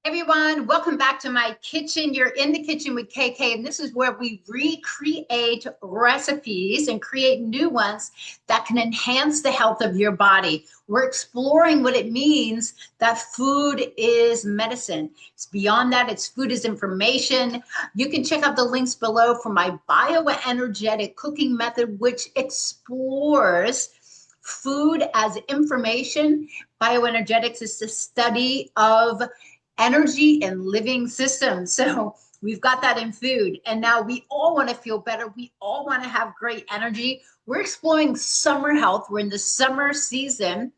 Everyone, welcome back to my kitchen. You're in the kitchen with KK, and this is where we recreate recipes and create new ones that can enhance the health of your body. We're exploring what it means that food is medicine. It's beyond that, it's food is information. You can check out the links below for my bioenergetic cooking method, which explores food as information. Bioenergetics is the study of energy and living systems. So we've got that in food. And now we all want to feel better. We all want to have great energy. We're exploring summer health. We're in the summer season.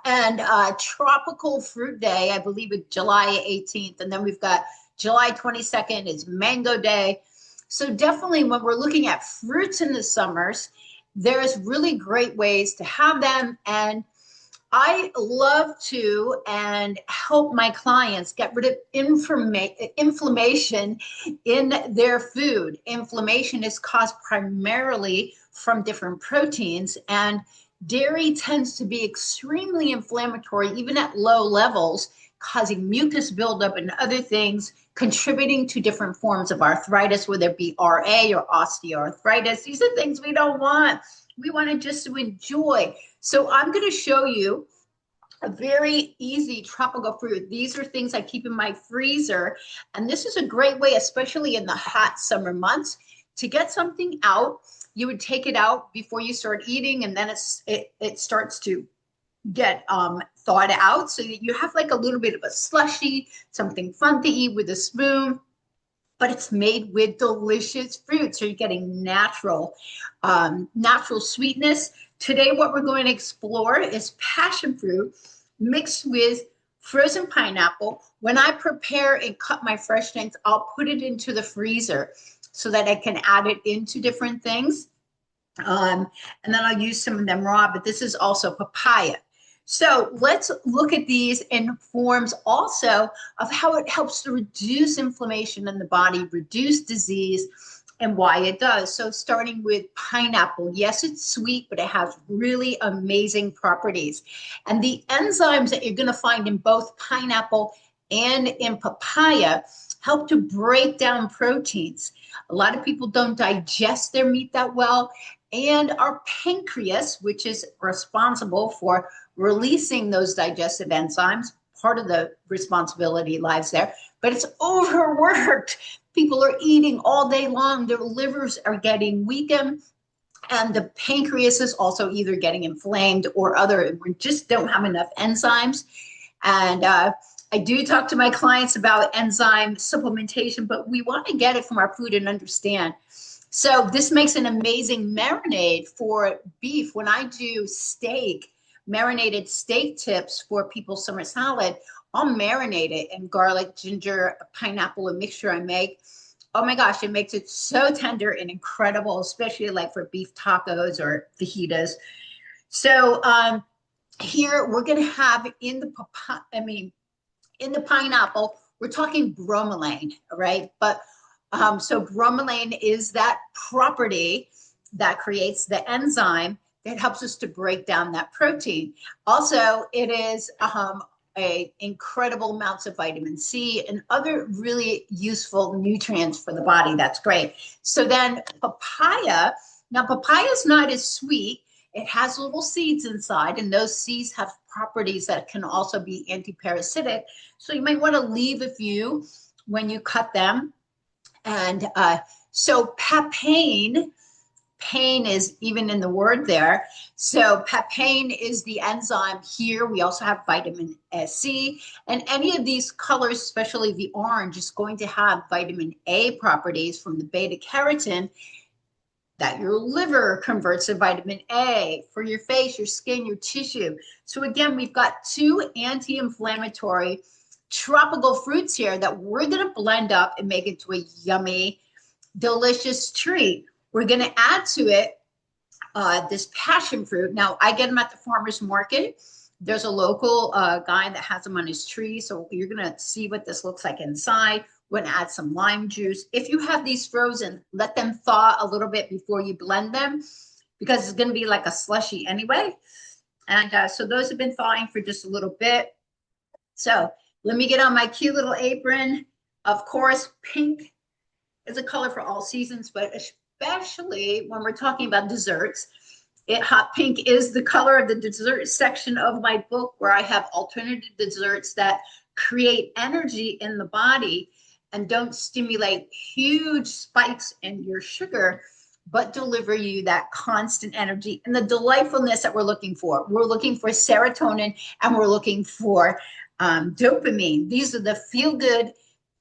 And Tropical Fruit Day, I believe it's July 18th. And then we've got July 22nd is Mango Day. So definitely when we're looking at fruits in the summers, there's really great ways to have them. And I love to and help my clients get rid of inflammation in their food. Inflammation is caused primarily from different proteins, and dairy tends to be extremely inflammatory, even at low levels, causing mucus buildup and other things, contributing to different forms of arthritis, whether it be RA or osteoarthritis. These are things we don't want. We want to just to enjoy. So I'm going to show you a very easy tropical fruit. These are things I keep in my freezer. And this is a great way, especially in the hot summer months, to get something out. You would take it out before you start eating, and then it starts to get thawed out so that you have like a little bit of a slushy, something fun to eat with a spoon. But it's made with delicious fruit. So you're getting natural sweetness. Today, what we're going to explore is passion fruit mixed with frozen pineapple. When I prepare and cut my fresh things, I'll put it into the freezer so that I can add it into different things. And then I'll use some of them raw, but this is also papaya. So let's look at these in forms also of how it helps to reduce inflammation in the body, reduce disease, and why it does. So starting with pineapple, yes, it's sweet, but it has really amazing properties. And the enzymes that you're going to find in both pineapple and in papaya help to break down proteins. A lot of people don't digest their meat that well. And our pancreas, which is responsible for releasing those digestive enzymes, part of the responsibility lies there, but it's overworked. People are eating all day long. Their livers are getting weakened, and the pancreas is also either getting inflamed or other. We just don't have enough enzymes. And I do talk to my clients about enzyme supplementation, but we want to get it from our food and understand. So this makes an amazing marinade for beef. When I do steak, marinated steak tips for people's summer salad, I'll marinate it in garlic, ginger, pineapple, a mixture I make. Oh my gosh, it makes it so tender and incredible, especially like for beef tacos or fajitas. So here we're going to have in the pineapple, we're talking bromelain, right? But so bromelain is that property that creates the enzyme that helps us to break down that protein. Also, it is incredible amounts of vitamin C and other really useful nutrients for the body. That's great. So then papaya, now papaya is not as sweet. It has little seeds inside, and those seeds have properties that can also be anti-parasitic. So you might want to leave a few when you cut them. And so papain, pain is even in the word there. So papain is the enzyme here. We also have vitamin C, and any of these colors, especially the orange, is going to have vitamin A properties from the beta carotene that your liver converts to vitamin A for your face, your skin, your tissue. So again, we've got two anti-inflammatory tropical fruits here that we're going to blend up and make into a yummy, delicious treat. We're going to add to it this passion fruit. Now, I get them at the farmer's market. There's a local guy that has them on his tree. So you're going to see what this looks like inside. We're going to add some lime juice. If you have these frozen, let them thaw a little bit before you blend them, because it's going to be like a slushy anyway. And so those have been thawing for just a little bit. So Let me get on my cute little apron. Of course, pink is a color for all seasons, but especially when we're talking about desserts. Hot pink is the color of the dessert section of my book, where I have alternative desserts that create energy in the body and don't stimulate huge spikes in your sugar, but deliver you that constant energy and the delightfulness that we're looking for. We're looking for serotonin and we're looking for dopamine. These are the feel-good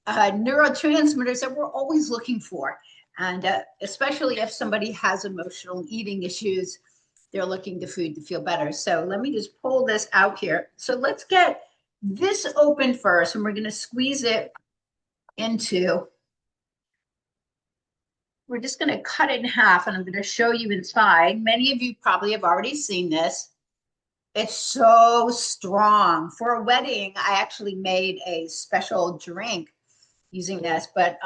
neurotransmitters that we're always looking for. And especially if somebody has emotional eating issues, they're looking to food to feel better. So let me just pull this out here. So let's get this open first, and we're going to squeeze it into, we're just going to cut it in half, and I'm going to show you inside. Many of you probably have already seen this. It's so strong. For a wedding, I actually made a special drink using this, but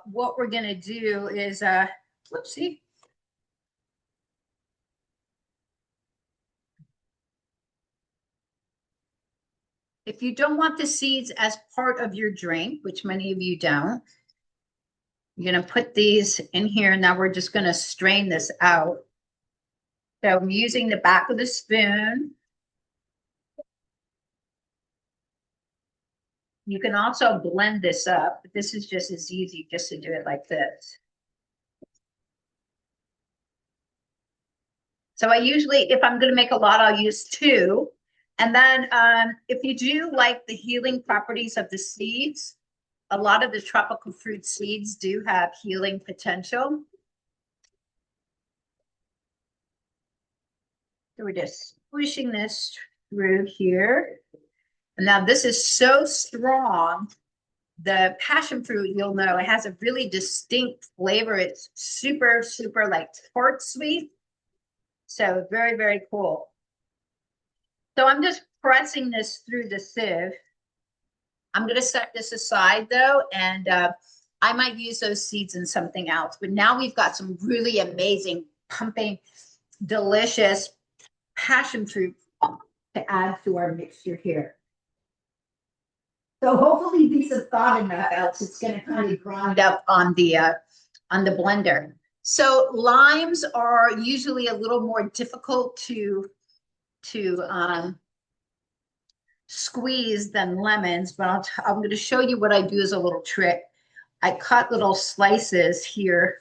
what we're going to do is, whoopsie. If you don't want the seeds as part of your drink, which many of you don't, you're going to put these in here. Now we're just going to strain this out. So I'm using the back of the spoon. You can also blend this up, but this is just as easy just to do it like this. So I usually, if I'm going to make a lot, I'll use 2. And then if you do like the healing properties of the seeds, a lot of the tropical fruit seeds do have healing potential. So we're just pushing this through here. And now this is so strong. The passion fruit, you'll know, it has a really distinct flavor. It's super, super like tart-sweet. So very, very cool. So I'm just pressing this through the sieve. I'm going to set this aside though, and I might use those seeds in something else. But now we've got some really amazing, pumping, delicious passion fruit to add to our mixture here. So hopefully these have thawed enough, else it's going to kind of grind up on the blender. So limes are usually a little more difficult to squeeze than lemons, but I'm going to show you what I do as a little trick. I cut little slices here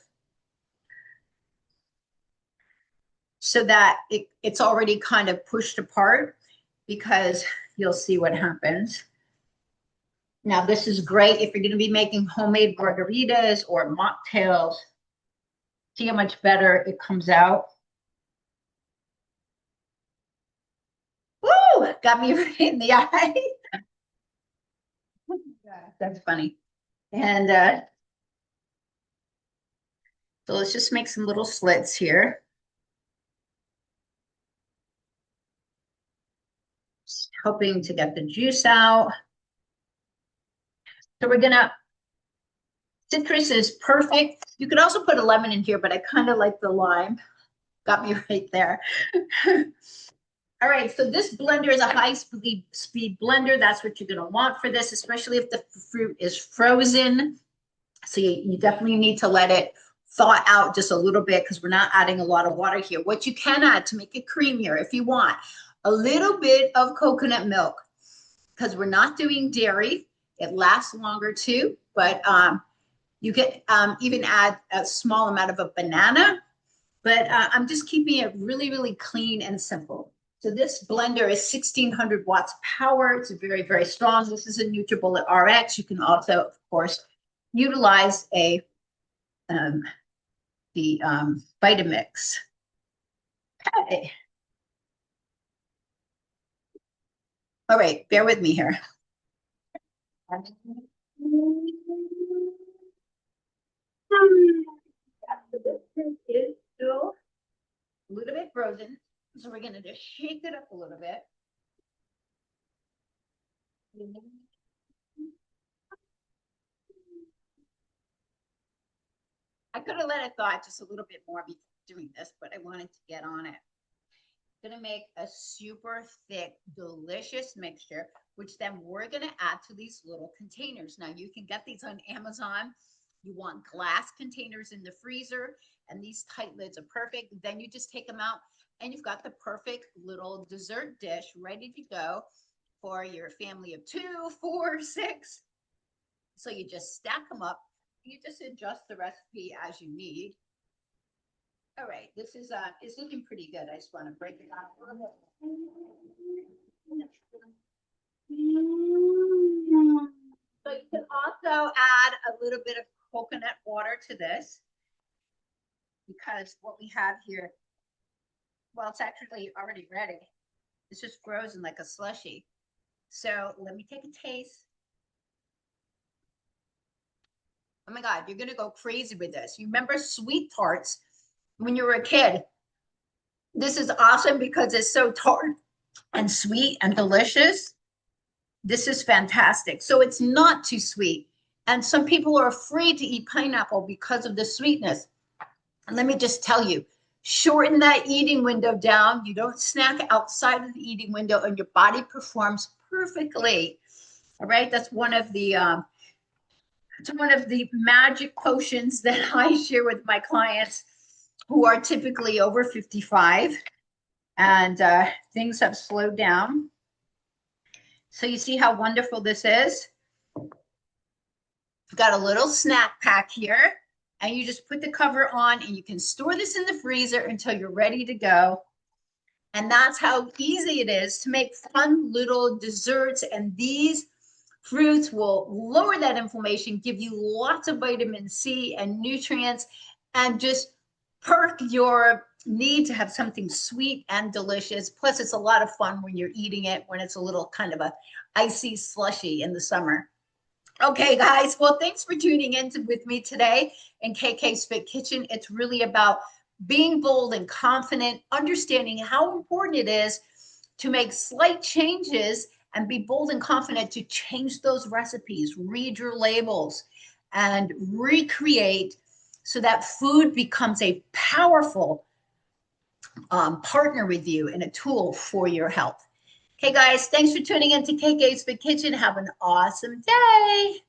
so that it's already kind of pushed apart, because you'll see what happens. Now, this is great if you're going to be making homemade margaritas or mocktails. See how much better it comes out. Woo! Got me right in the eye. That's funny. And so let's just make some little slits here. Just hoping to get the juice out. So we're gonna, citrus is perfect. You could also put a lemon in here, but I kind of like the lime. Got me right there. All right, so this blender is a high-speed blender. That's what you're going to want for this, especially if the fruit is frozen. So you definitely need to let it thaw out just a little bit, because we're not adding a lot of water here. What you can add to make it creamier, if you want, a little bit of coconut milk, because we're not doing dairy. It lasts longer too, but you can even add a small amount of a banana. But I'm just keeping it really, really clean and simple. So this blender is 1600 watts power. It's very, very strong. This is a NutriBullet RX. You can also, of course, utilize the Vitamix. Okay. All right, bear with me here. Is still a little bit frozen, so we're going to just shake it up a little bit. I could have let it thaw just a little bit more before doing this, but I wanted to get on it. Going to make a super thick, delicious mixture, which then we're going to add to these little containers. Now, you can get these on Amazon. You want glass containers in the freezer, and these tight lids are perfect. Then you just take them out, and you've got the perfect little dessert dish ready to go for your family of 2, 4, 6. So you just stack them up. You just adjust the recipe as you need. All right, this is it's looking pretty good. I just want to break it down a little bit. So you can also add a little bit of coconut water to this, because what we have here, well, it's actually already ready. It's just frozen like a slushy. So let me take a taste. Oh my God, you're gonna go crazy with this. You remember sweet tarts when you were a kid? This is awesome because it's so tart and sweet and delicious. This is fantastic. So it's not too sweet. And some people are afraid to eat pineapple because of the sweetness. And let me just tell you, shorten that eating window down. You don't snack outside of the eating window, and your body performs perfectly. All right, that's one of the magic potions that I share with my clients who are typically over 55, and things have slowed down. So you see how wonderful this is? We've got a little snack pack here, and you just put the cover on, and you can store this in the freezer until you're ready to go. And that's how easy it is to make fun little desserts. And these fruits will lower that inflammation, give you lots of vitamin C and nutrients, and just perk your need to have something sweet and delicious. Plus, it's a lot of fun when you're eating it, when it's a little kind of a icy slushy in the summer. Okay, guys. Well, thanks for tuning in with me today in KK's Fit Kitchen. It's really about being bold and confident, understanding how important it is to make slight changes and be bold and confident to change those recipes, read your labels, and recreate so that food becomes a powerful partner with you and a tool for your health. Okay, guys, thanks for tuning in to KK's Fit Kitchen. Have an awesome day.